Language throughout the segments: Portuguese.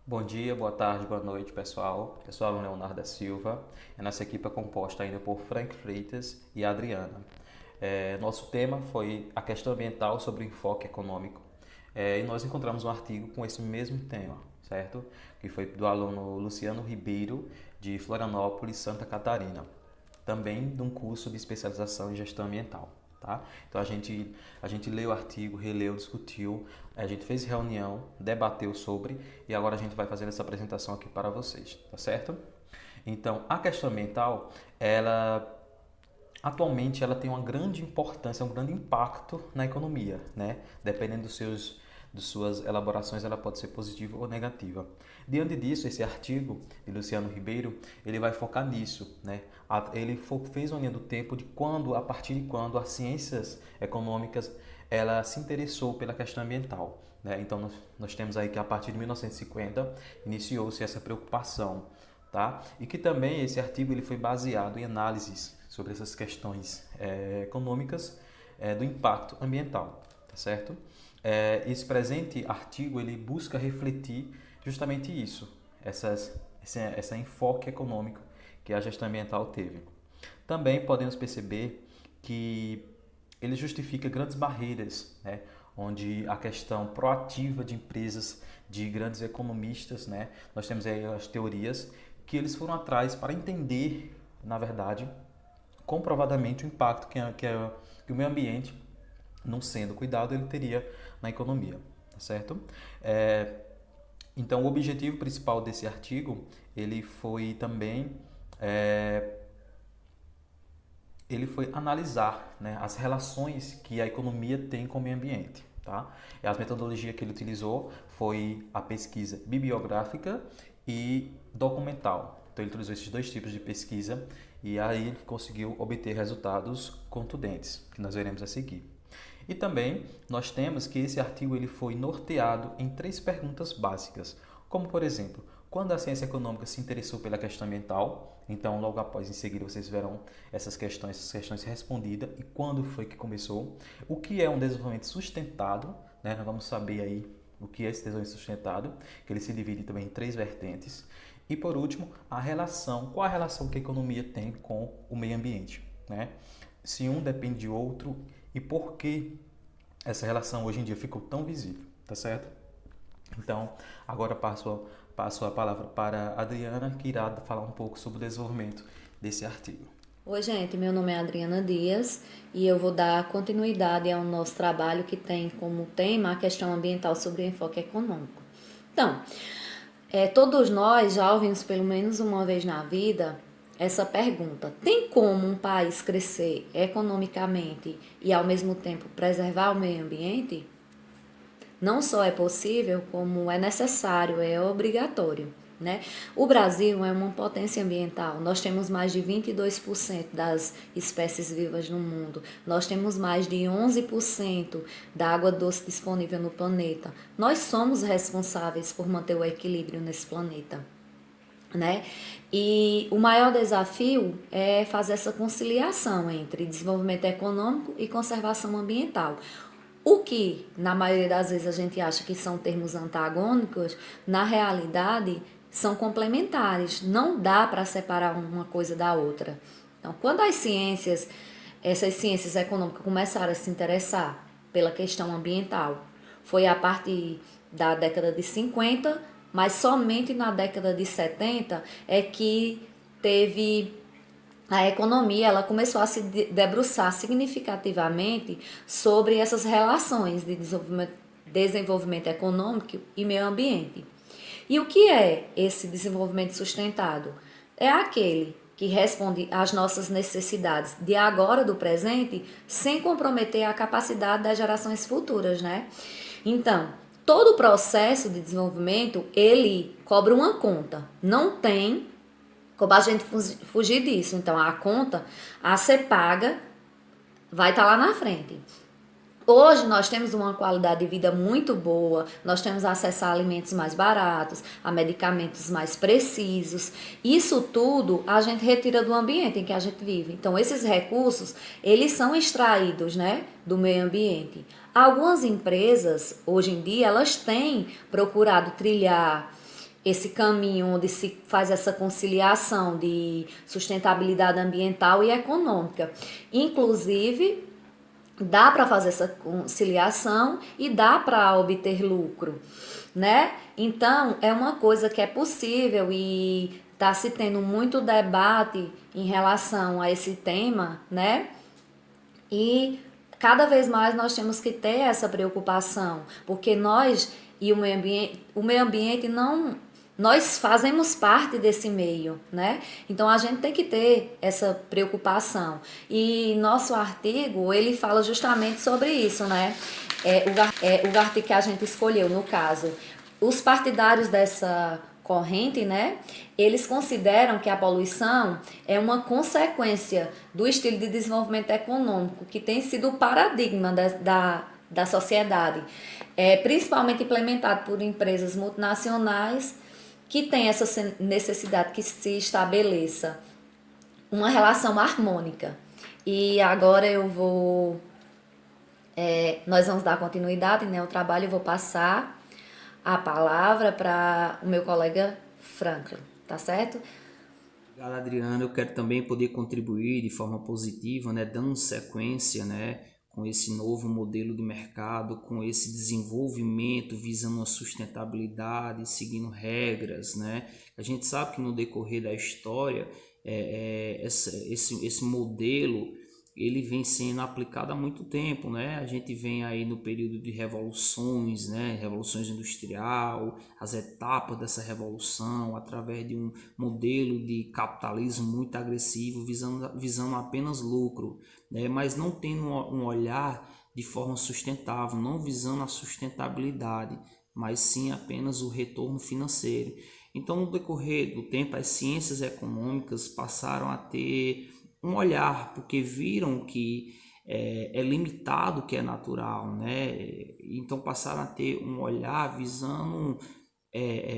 Bom dia, boa tarde, boa noite, pessoal. Eu sou o aluno Leonardo da Silva. A nossa equipe é composta ainda por Frank Freitas e Adriana. Nosso tema foi a questão ambiental sobre o enfoque econômico. E nós encontramos um artigo com esse mesmo tema, certo? Que foi do aluno Luciano Ribeiro, de Florianópolis, Santa Catarina. Também de um curso de especialização em gestão ambiental. Tá? Então a gente leu o artigo, releu, discutiu, a gente fez reunião, debateu sobre e agora a gente vai fazer essa apresentação aqui para vocês, tá certo? Então a questão ambiental, ela atualmente ela tem uma grande importância, um grande impacto na economia, né? Dependendo de suas elaborações, ela pode ser positiva ou negativa. Diante disso, esse artigo de Luciano Ribeiro, ele vai focar nisso, né? Ele fez uma linha do tempo de quando, a partir de quando as ciências econômicas ela se interessou pela questão ambiental, né? Então nós temos aí que a partir de 1950 iniciou-se essa preocupação, tá? E que também esse artigo ele foi baseado em análises sobre essas questões econômicas do impacto ambiental, tá certo? Esse presente artigo ele busca refletir justamente isso, esse enfoque econômico que a gestão ambiental teve. Também podemos perceber que ele justifica grandes barreiras, né, onde a questão proativa de empresas, de grandes economistas, né, nós temos aí as teorias que eles foram atrás para entender, na verdade, comprovadamente o impacto que o meio ambiente, não sendo cuidado, ele teria na economia, tá certo? É, então, o objetivo principal desse artigo, ele foi também ele foi analisar, né, as relações que a economia tem com o meio ambiente. Tá? E a metodologia que ele utilizou foi a pesquisa bibliográfica e documental. Então ele utilizou esses dois tipos de pesquisa e aí ele conseguiu obter resultados contundentes, que nós veremos a seguir. E também nós temos que esse artigo ele foi norteado em três perguntas básicas, como por exemplo, quando a ciência econômica se interessou pela questão ambiental, então logo após em seguida vocês verão essas questões respondidas e quando foi que começou, o que é um desenvolvimento sustentado, né? Nós vamos saber aí o que é esse desenvolvimento sustentado, que ele se divide também em três vertentes. E por último, qual a relação que a economia tem com o meio ambiente, né? Se um depende de outro e por que essa relação hoje em dia ficou tão visível, tá certo? Então, agora passo a palavra para a Adriana, que irá falar um pouco sobre o desenvolvimento desse artigo. Oi, gente, meu nome é Adriana Dias e eu vou dar continuidade ao nosso trabalho que tem como tema a questão ambiental sobre o enfoque econômico. Então, todos nós já ouvimos pelo menos uma vez na vida essa pergunta: tem como um país crescer economicamente e ao mesmo tempo preservar o meio ambiente? Não só é possível, como é necessário, é obrigatório. Né? O Brasil é uma potência ambiental. Nós temos mais de 22% das espécies vivas no mundo. Nós temos mais de 11% da água doce disponível no planeta. Nós somos responsáveis por manter o equilíbrio nesse planeta. Né? E o maior desafio é fazer essa conciliação entre desenvolvimento econômico e conservação ambiental. O que, na maioria das vezes, a gente acha que são termos antagônicos, na realidade, são complementares. Não dá para separar uma coisa da outra. Então, quando essas ciências econômicas começaram a se interessar pela questão ambiental, foi a partir da década de 50, mas somente na década de 70 é que teve a economia, ela começou a se debruçar significativamente sobre essas relações de desenvolvimento econômico e meio ambiente. E o que é esse desenvolvimento sustentado? É aquele que responde às nossas necessidades de agora, do presente, sem comprometer a capacidade das gerações futuras, né? Então, todo o processo de desenvolvimento, ele cobra uma conta. Não tem como a gente fugir disso. Então, a conta a ser paga vai estar lá na frente. Hoje nós temos uma qualidade de vida muito boa, nós temos acesso a alimentos mais baratos, a medicamentos mais precisos. Isso tudo a gente retira do ambiente em que a gente vive. Então, esses recursos, eles são extraídos, né, do meio ambiente. Algumas empresas, hoje em dia, elas têm procurado trilhar esse caminho onde se faz essa conciliação de sustentabilidade ambiental e econômica. Inclusive, dá para fazer essa conciliação e dá para obter lucro, né? Então, é uma coisa que é possível e está se tendo muito debate em relação a esse tema, né? E cada vez mais nós temos que ter essa preocupação, porque nós e o meio ambiente não, nós fazemos parte desse meio, né? Então a gente tem que ter essa preocupação. E nosso artigo, ele fala justamente sobre isso, né? O artigo que a gente escolheu, no caso, os partidários dessa corrente, né? Eles consideram que a poluição é uma consequência do estilo de desenvolvimento econômico que tem sido o paradigma da sociedade, principalmente implementado por empresas multinacionais que têm essa necessidade que se estabeleça uma relação harmônica. E agora nós vamos dar continuidade, né, ao trabalho. Eu vou passar a palavra para o meu colega Franklin, tá certo? Obrigado, Adriana. Eu quero também poder contribuir de forma positiva, né, dando sequência, né, com esse novo modelo de mercado, com esse desenvolvimento visando a sustentabilidade, seguindo regras, né? A gente sabe que no decorrer da história, esse modelo ele vem sendo aplicado há muito tempo, né? A gente vem aí no período de revoluções, né? Revoluções industrial, as etapas dessa revolução, através de um modelo de capitalismo muito agressivo, visando apenas lucro, né? Mas não tendo um olhar de forma sustentável, não visando a sustentabilidade, mas sim apenas o retorno financeiro. Então, no decorrer do tempo, as ciências econômicas passaram a ter um olhar, porque viram que é limitado o que é natural, né? Então passaram a ter um olhar visando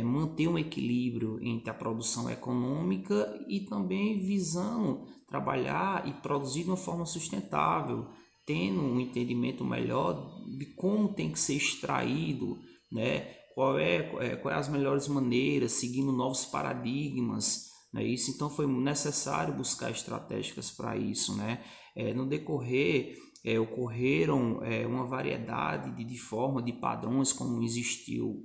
manter um equilíbrio entre a produção econômica e também visando trabalhar e produzir de uma forma sustentável, tendo um entendimento melhor de como tem que ser extraído, né? Quais as melhores maneiras, seguindo novos paradigmas, né? Isso, então foi necessário buscar estratégias para isso, né? No decorrer ocorreram uma variedade de forma de padrões, como existiu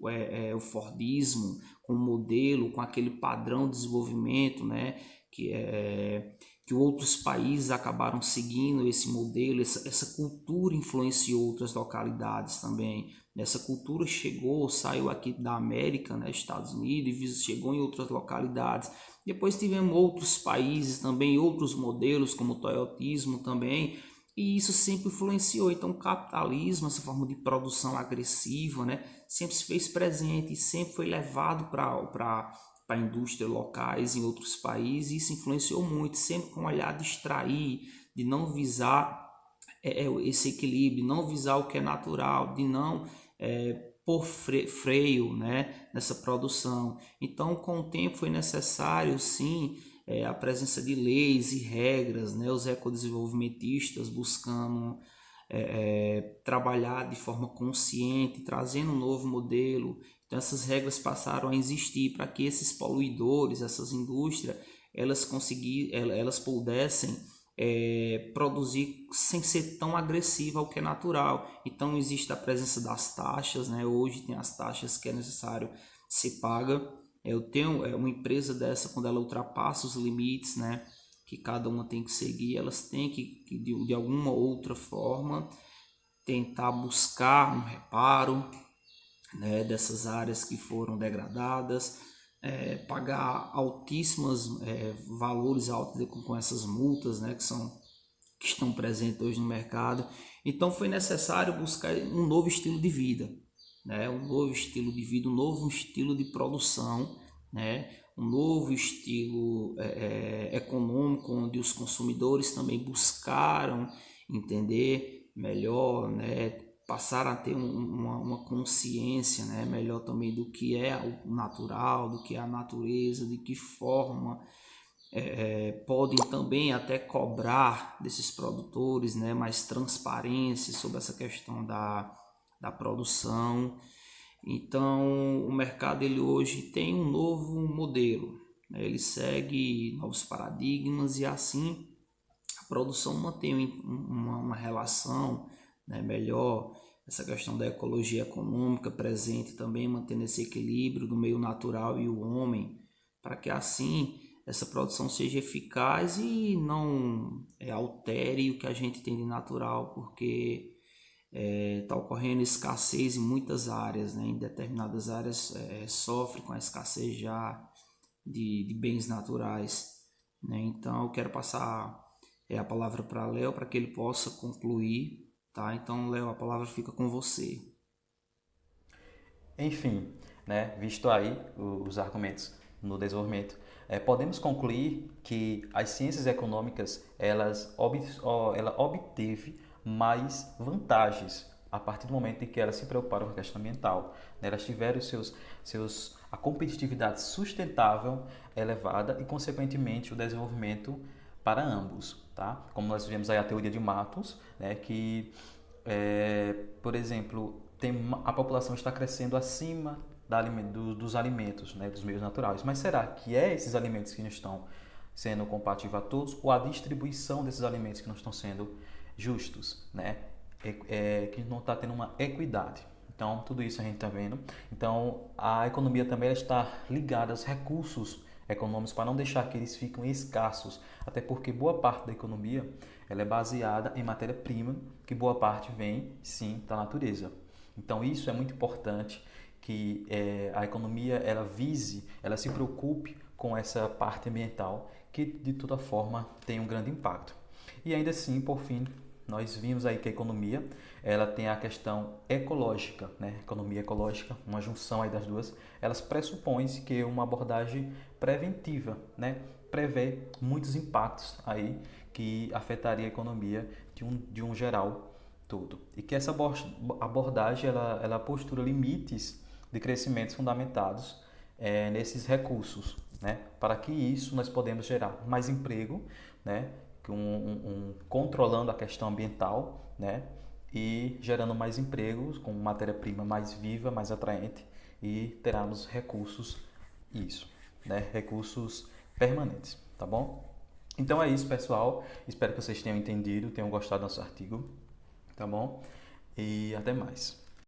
o Fordismo com modelo, com aquele padrão de desenvolvimento, né? Que outros países acabaram seguindo esse modelo, essa cultura influenciou outras localidades também. Essa cultura saiu aqui da América, né, Estados Unidos, e chegou em outras localidades. Depois tivemos outros países também, outros modelos, como o toyotismo também, e isso sempre influenciou. Então o capitalismo, essa forma de produção agressiva, né, sempre se fez presente e sempre foi levado para indústrias locais em outros países, e isso influenciou muito, sempre com um olhar de extrair, de não visar esse equilíbrio, não visar o que é natural, de não pôr freio, né, nessa produção. Então, com o tempo foi necessário, sim, a presença de leis e regras, né, os ecodesenvolvimentistas buscando trabalhar de forma consciente, trazendo um novo modelo. Então, essas regras passaram a existir para que esses poluidores, essas indústrias, elas pudessem produzir sem ser tão agressiva ao que é natural. Então existe a presença das taxas, né? Hoje tem as taxas que é necessário se paga. Eu tenho uma empresa dessa, quando ela ultrapassa os limites, né, que cada uma tem que seguir, elas têm que de alguma outra forma tentar buscar um reparo, né, dessas áreas que foram degradadas, pagar altíssimos valores altos com essas multas, né, que estão presentes hoje no mercado. Então foi necessário buscar um novo estilo de vida, né, um novo estilo de vida, um novo estilo de produção, né, um novo estilo econômico, onde os consumidores também buscaram entender melhor, né, passaram a ter uma consciência, né, melhor também do que é o natural, do que é a natureza, de que forma podem também até cobrar desses produtores, né, mais transparência sobre essa questão da produção. Então, o mercado ele hoje tem um novo modelo, né? Ele segue novos paradigmas e assim a produção mantém uma relação, né, melhor, essa questão da ecologia econômica presente também, mantendo esse equilíbrio do meio natural e o homem, para que assim essa produção seja eficaz e não altere o que a gente tem de natural, porque está ocorrendo escassez em muitas áreas, né? Em determinadas áreas sofre com a escassez já de bens naturais, né? Então eu quero passar a palavra para Léo para que ele possa concluir, tá? Então, Léo, a palavra fica com você. Enfim, né, visto aí os argumentos no desenvolvimento, podemos concluir que as ciências econômicas ela obteve mais vantagens a partir do momento em que elas se preocuparam com a questão ambiental. Né? Elas tiveram a competitividade sustentável elevada e, consequentemente, o desenvolvimento para ambos. Tá? Como nós vemos aí a teoria de Matos, né, que por exemplo, a população está crescendo acima dos alimentos, né, dos meios naturais. Mas será que esses alimentos que não estão sendo compatíveis a todos ou a distribuição desses alimentos que não estão sendo justos, né? Que não está tendo uma equidade. Então, tudo isso a gente está vendo. Então, a economia também está ligada aos recursos econômicos para não deixar que eles fiquem escassos, até porque boa parte da economia ela é baseada em matéria-prima, que boa parte vem, sim, da natureza. Então, isso é muito importante, que a economia ela se preocupe com essa parte ambiental, que de toda forma tem um grande impacto. E ainda assim, por fim, nós vimos aí que a economia ela tem a questão ecológica, né? Economia ecológica, uma junção aí das duas, elas pressupõem que uma abordagem preventiva, né? Prevê muitos impactos aí que afetaria a economia de um geral todo. E que essa abordagem ela postura limites de crescimentos fundamentados nesses recursos, né? Para que isso nós podemos gerar mais emprego, né? Controlando a questão ambiental, né? E gerando mais empregos com matéria-prima mais viva, mais atraente e teremos recursos, né? Recursos permanentes, tá bom? Então é isso, pessoal. Espero que vocês tenham entendido, tenham gostado do nosso artigo, tá bom? E até mais.